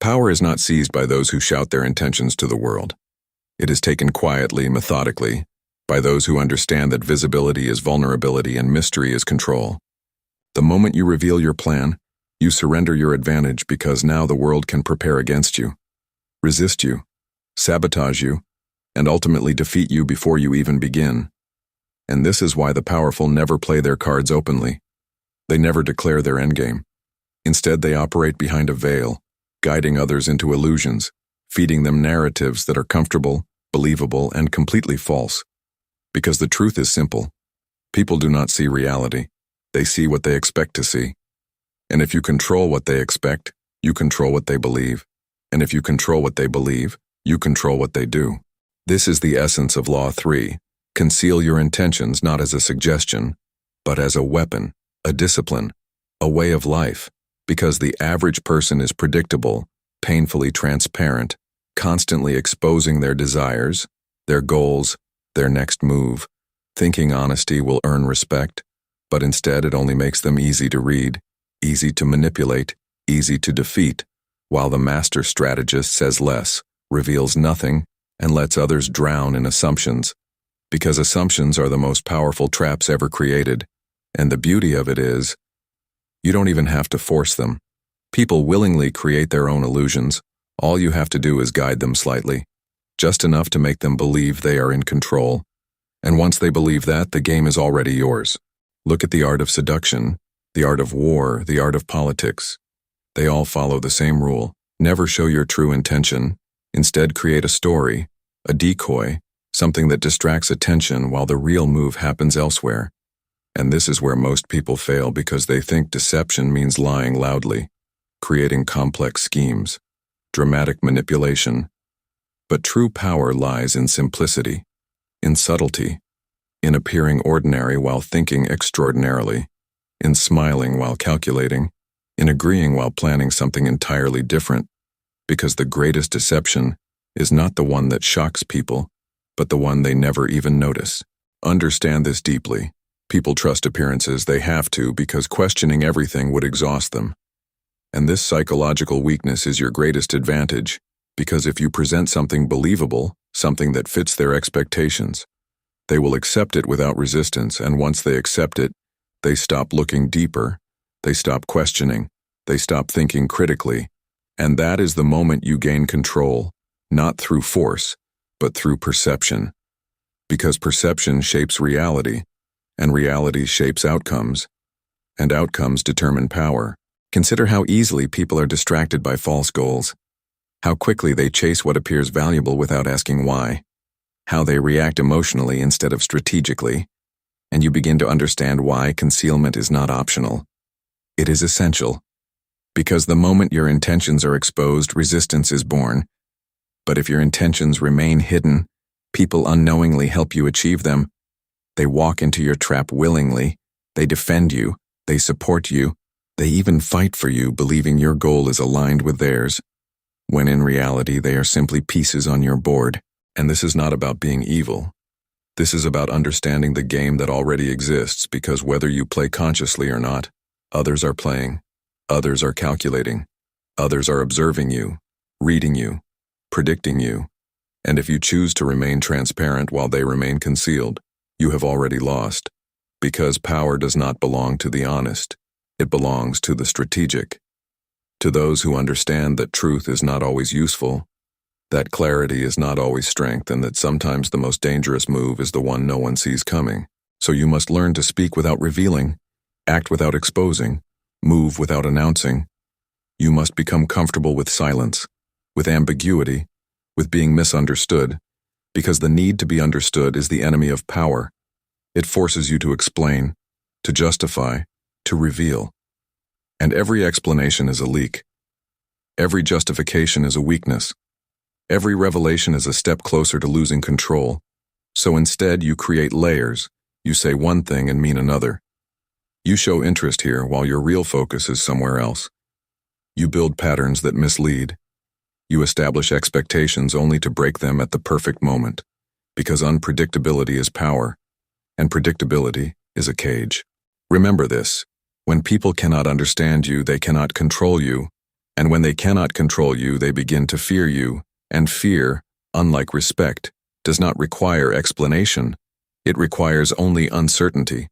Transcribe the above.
Power is not seized by those who shout their intentions to the world. It is taken quietly, methodically, by those who understand that visibility is vulnerability and mystery is control. The moment you reveal your plan, you surrender your advantage because now the world can prepare against you, resist you, sabotage you, and ultimately defeat you before you even begin. And this is why the powerful never play their cards openly. They never declare their endgame. Instead, they operate behind a veil, guiding others into illusions, feeding them narratives that are comfortable, believable, and completely false. Because the truth is simple. People do not see reality. They see what they expect to see. And if you control what they expect, you control what they believe. And if you control what they believe, you control what they do. This is the essence of Law 3. Conceal your intentions not as a suggestion, but as a weapon, a discipline, a way of life. Because the average person is predictable, painfully transparent, constantly exposing their desires, their goals, their next move, thinking honesty will earn respect, but instead it only makes them easy to read, easy to manipulate, easy to defeat, while the master strategist says less, reveals nothing, and lets others drown in assumptions, because assumptions are the most powerful traps ever created, and the beauty of it is, you don't even have to force them. People willingly create their own illusions. All you have to do is guide them slightly, just enough to make them believe they are in control. And once they believe that, the game is already yours. Look at the art of seduction, the art of war, the art of politics. They all follow the same rule. Never show your true intention. Instead, create a story, a decoy, something that distracts attention while the real move happens elsewhere. And this is where most people fail because they think deception means lying loudly, creating complex schemes, dramatic manipulation. But true power lies in simplicity, in subtlety, in appearing ordinary while thinking extraordinarily, in smiling while calculating, in agreeing while planning something entirely different, because the greatest deception is not the one that shocks people, but the one they never even notice. Understand this deeply. People trust appearances they have to because questioning everything would exhaust them. And this psychological weakness is your greatest advantage, because if you present something believable, something that fits their expectations, they will accept it without resistance, and once they accept it, they stop looking deeper, they stop questioning, they stop thinking critically, and that is the moment you gain control, not through force, but through perception. Because perception shapes reality, and reality shapes outcomes, and outcomes determine power. Consider how easily people are distracted by false goals, how quickly they chase what appears valuable without asking why, how they react emotionally instead of strategically, and you begin to understand why concealment is not optional. It is essential. Because the moment your intentions are exposed, resistance is born. But if your intentions remain hidden, people unknowingly help you achieve them. They walk into your trap willingly, they defend you, they support you, they even fight for you, believing your goal is aligned with theirs, when in reality they are simply pieces on your board. And this is not about being evil. This is about understanding the game that already exists, because whether you play consciously or not, others are playing, others are calculating, others are observing you, reading you, predicting you. And if you choose to remain transparent while they remain concealed, you have already lost, because power does not belong to the honest, it belongs to the strategic. To those who understand that truth is not always useful, that clarity is not always strength, and that sometimes the most dangerous move is the one no one sees coming. So you must learn to speak without revealing, act without exposing, move without announcing. You must become comfortable with silence, with ambiguity, with being misunderstood, because the need to be understood is the enemy of power. It forces you to explain, to justify, to reveal. And every explanation is a leak. Every justification is a weakness. Every revelation is a step closer to losing control. So instead, you create layers. You say one thing and mean another. You show interest here while your real focus is somewhere else. You build patterns that mislead. You establish expectations only to break them at the perfect moment, because unpredictability is power, and predictability is a cage. Remember this: when people cannot understand you, they cannot control you, And when they cannot control you, they begin to fear you, and fear, unlike respect, does not require explanation. It requires only uncertainty.